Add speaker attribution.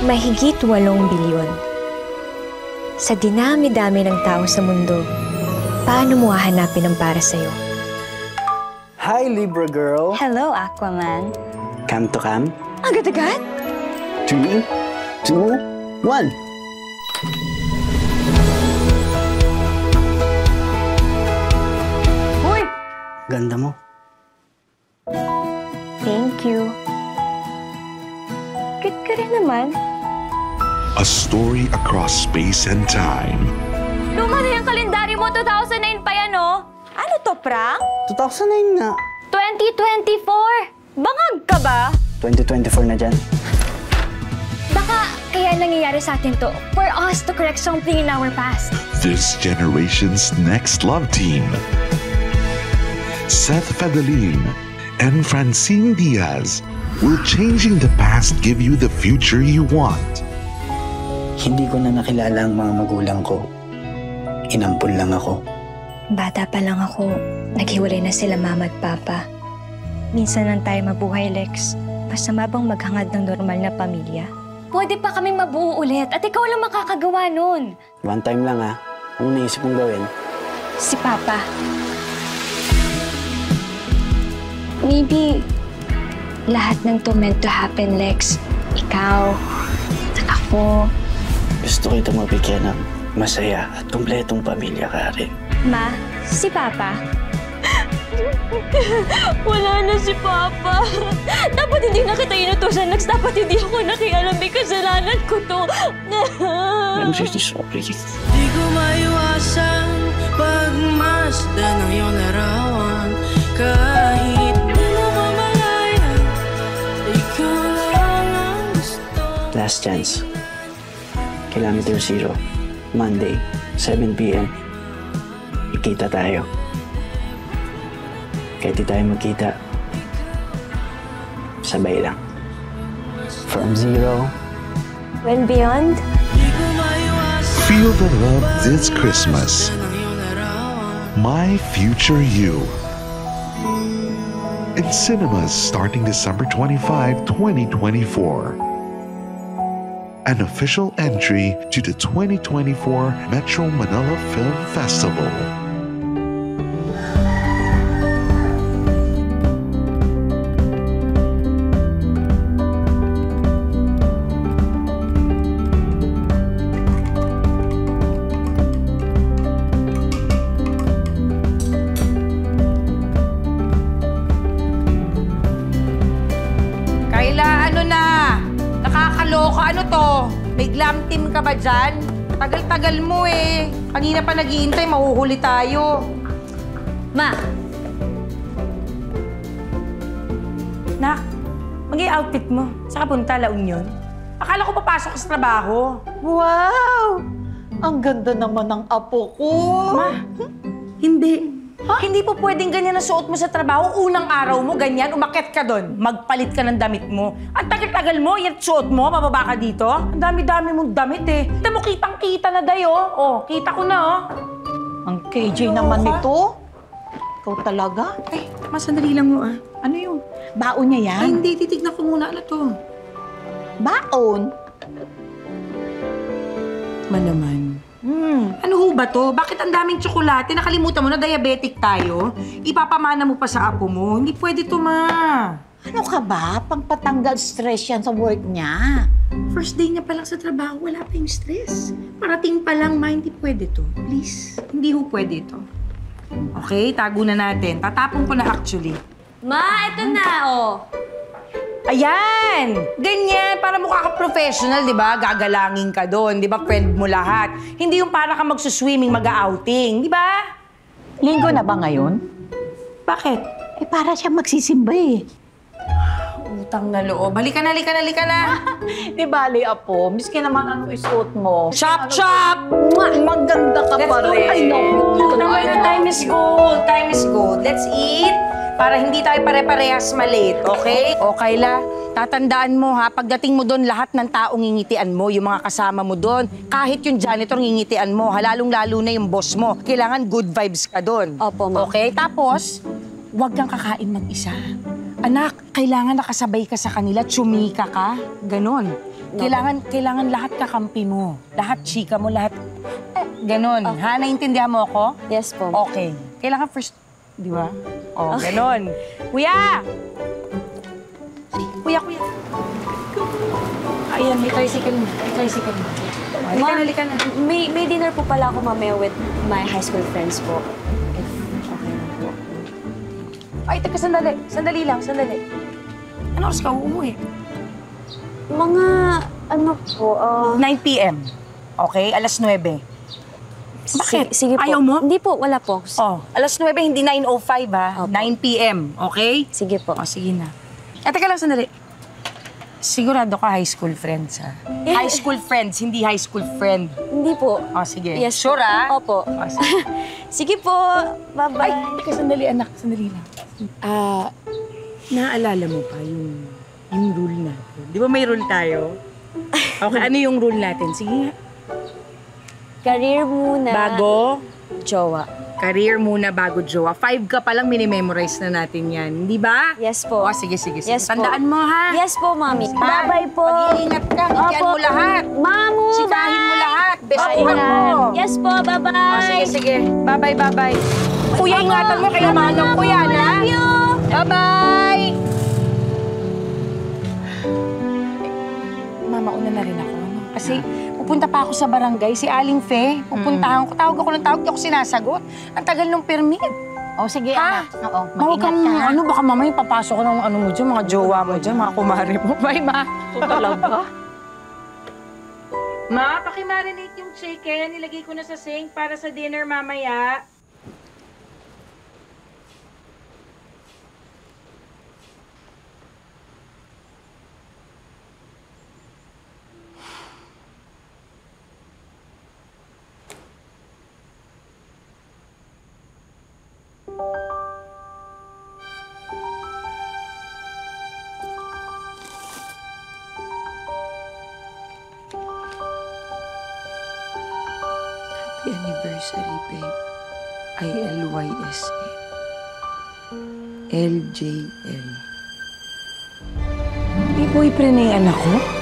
Speaker 1: Mahigit 8 bilyon. Sa dinami-dami ng tao sa mundo, paano mo hahanapin ang para sa'yo?
Speaker 2: Hi, Libra girl.
Speaker 1: Hello, Aquaman.
Speaker 2: Cam to cam?
Speaker 1: Agad-agad?
Speaker 2: 3, 2, 1.
Speaker 1: Hoy!
Speaker 2: Ganda mo.
Speaker 1: Thank you. Cute ka rin naman.
Speaker 3: A story across space and time.
Speaker 1: Luma na yung kalendaryo mo, 2009 pa yan, oh. Ano to, prank?
Speaker 2: 2009 nga.
Speaker 1: 2024! Bangag ka ba?
Speaker 2: 2024 na dyan.
Speaker 1: Baka kaya nangyayari sa atin to for us to correct something in our past.
Speaker 3: This generation's next love team. Seth Fedalin and Francine Diaz will changing the past give you the future you want.
Speaker 2: Hindi ko na nakilala ang mga magulang ko. Inampun lang ako.
Speaker 1: Bata pa lang ako, naghiwalay na sila mama at papa. Minsan lang tayo mabuhay, Lex. Masama bang maghangad ng normal na pamilya? Pwede pa kaming mabuo ulit at ikaw lang makakagawa nun.
Speaker 2: One time lang ha. Anong naisip mong gawin?
Speaker 1: Si Papa. Maybe lahat ng to meant to happen, Lex. Ikaw, at ako.
Speaker 2: Gusto kita mabigyan ng masaya at kumpletong pamilya ka rin.
Speaker 1: Ma, si Papa. Wala na si Papa. Dapat hindi na kita inutusan, Lex. Dapat hindi ako nakialam. May kasalanan ko to.
Speaker 2: I'm really sorry.
Speaker 4: Di ko maiwasan pagmasdan ng iyong larawan. Kahit di mo mamalaya, ikaw lang ang gusto.
Speaker 2: Last chance. Kilometer 0. Monday, 7 p.m. Ikita tayo. Kahit di tayo magkita, sabay lang. From 0
Speaker 1: When beyond,
Speaker 3: Feel the love this Christmas. My Future You. In cinemas starting December 25, 2024. An official entry to the 2024 Metro Manila Film Festival.
Speaker 5: Kayla, ano na? Nakakaloka, ano to? May glam team ka ba dyan? Tagal-tagal mo eh. Kanina pa naghihintay, mahuhuli tayo.
Speaker 1: Ma,
Speaker 5: Nak, mag-i-outfit mo. Saan ka punta, La Union? Akala ko papasok ka sa trabaho.
Speaker 6: Wow! Ang ganda naman ng apo ko.
Speaker 5: Ma, hindi. Hindi po pwedeng ganyan ang suot mo sa trabaho. Unang araw mo, ganyan, umakyat ka doon. Magpalit ka ng damit mo. Ang tagal-tagal mo, yan suot mo, mababa ka dito. Ang dami-dami mong damit eh. Kita mo, kitang-kita na dayo. Oh, kita ko na oh.
Speaker 6: Ang KJ naman nito. Ikaw talaga?
Speaker 5: Ay, sandali lang mo ah.
Speaker 6: Ano yun? Baon niya yan?
Speaker 5: Ay, hindi. Titignan ko muna. Ano to?
Speaker 6: Baon?
Speaker 5: Naman. Ano ho ba to? Bakit ang daming tsokolate? Nakalimutan mo na diabetic tayo? Ipapamana mo pa sa apo mo? Hindi pwede to, ma.
Speaker 6: Ano ka ba? Pangpatanggal stress yan sa work niya.
Speaker 5: First day niya pa lang sa trabaho, wala pa yung stress. Parating pa lang, ma, hindi pwede to. Please, hindi ho pwede to. Okay, tago na natin. Tatapon ko na actually.
Speaker 1: Ma, ito na, oh.
Speaker 5: Ayan! Ganyan, para mukha ka professional, di ba? Gagalangin ka doon, di ba? Friend mo lahat. Hindi yung para ka magsuswimming, mag-outing, di ba?
Speaker 6: Linggo na ba ngayon?
Speaker 5: Bakit?
Speaker 6: Eh, para siya magsisimba eh.
Speaker 5: Utang na loob. Halika na, halika na, halika na.
Speaker 6: Di bali, apo. Miski naman ano isuot mo.
Speaker 5: Chop, chop!
Speaker 6: Maganda ka pa rin.
Speaker 5: Ay, no. Time is gold. Time is gold. Let's eat para hindi tayo pare-parehas malate, okay? O, Kayla, tatandaan mo ha, pagdating mo doon, lahat ng taong ngingitian mo, yung mga kasama mo doon, kahit yung janitor ngingitian mo, lalong-lalo na yung boss mo. Kailangan good vibes ka doon.
Speaker 1: Opo, ma.
Speaker 5: Okay? Tapos, huwag kang kakain mag-isa. Anak, kailangan nakasabay ka sa kanila, tsumika ka. Ganon. Kailangan lahat kakampi mo. Lahat chika mo, lahat... ganon. Ha? Naintindihan mo ako?
Speaker 1: Yes po.
Speaker 5: Okay. Kailangan first... Di ba? Oh, ganon. Kuya! Kuya. Ayan, may tricycle mo. Halika na.
Speaker 1: May dinner po pala ako mamaya with my high school friends po. If okay na po.
Speaker 5: Ay, teka, sandali. Sandali lang. Ano oras ka uuwi?
Speaker 1: Mga, ano po,
Speaker 5: 9 p.m. Okay? Alas 9. Bakit?
Speaker 1: Sige po.
Speaker 5: Ayaw mo?
Speaker 1: Hindi po, wala po.
Speaker 5: Oh, alas 9, hindi 9:05 ha.
Speaker 1: Opo.
Speaker 5: 9 p.m. Okay?
Speaker 1: Sige po.
Speaker 5: O, sige na. Teka lang, sandali. Sigurado ka high school friends, ha? High school friends, hindi high school friend.
Speaker 1: Hindi po.
Speaker 5: O, sige.
Speaker 1: Yes po.
Speaker 5: Sure, ha?
Speaker 1: Opo.
Speaker 5: O, sige.
Speaker 1: Sige po. Bye-bye.
Speaker 5: Ay, teka, sandali, anak. Sandali lang. Naaalala mo pa yung rule natin? Di ba may rule tayo? Okay, ano yung rule natin? Sige nga.
Speaker 1: Career muna.
Speaker 5: Bago?
Speaker 1: Jowa.
Speaker 5: Career muna bago jowa. 5 ka palang minimemorize na natin yan. Di ba?
Speaker 1: Yes po.
Speaker 5: O, sige.
Speaker 1: Yes po.
Speaker 5: Tandaan mo, ha?
Speaker 1: Yes po, Mami.
Speaker 5: Ha?
Speaker 1: Bye-bye po.
Speaker 5: Mag-iingat ka. Hitian mo lahat.
Speaker 1: Mamu,
Speaker 5: Sikahin mo lahat. Besuhan
Speaker 1: Bye.
Speaker 5: mo.
Speaker 1: Yes po, bye-bye.
Speaker 5: O, sige. Bye-bye. Kuya, ingatan mo. Kaya manong ko yan, ha?
Speaker 1: Love you.
Speaker 5: Bye-bye! Mama, una na rin ako. Ano? Kasi pupunta pa ako sa barangay, si Aling Fe. Pupuntahan ko. Tawag ako ng tawag, di ako sinasagot. Ang tagal ng permit.
Speaker 6: O, sige,
Speaker 5: Ha?
Speaker 6: anak. Oo,
Speaker 5: Huwag
Speaker 6: mag-ingat
Speaker 5: kang,
Speaker 6: ka, ha?
Speaker 5: ano, baka mamaya papasok ko ng ano mo dyan, mga jowa mo dyan, mga kumare mo. Bye, ma.
Speaker 6: Ito talaga.
Speaker 5: Ma, pakimarinate yung chicken. Nilagay ko na sa sink para sa dinner mamaya. Happy anniversary, babe. ILYSA. LJL. Hindi boyfriend na yung anak ko?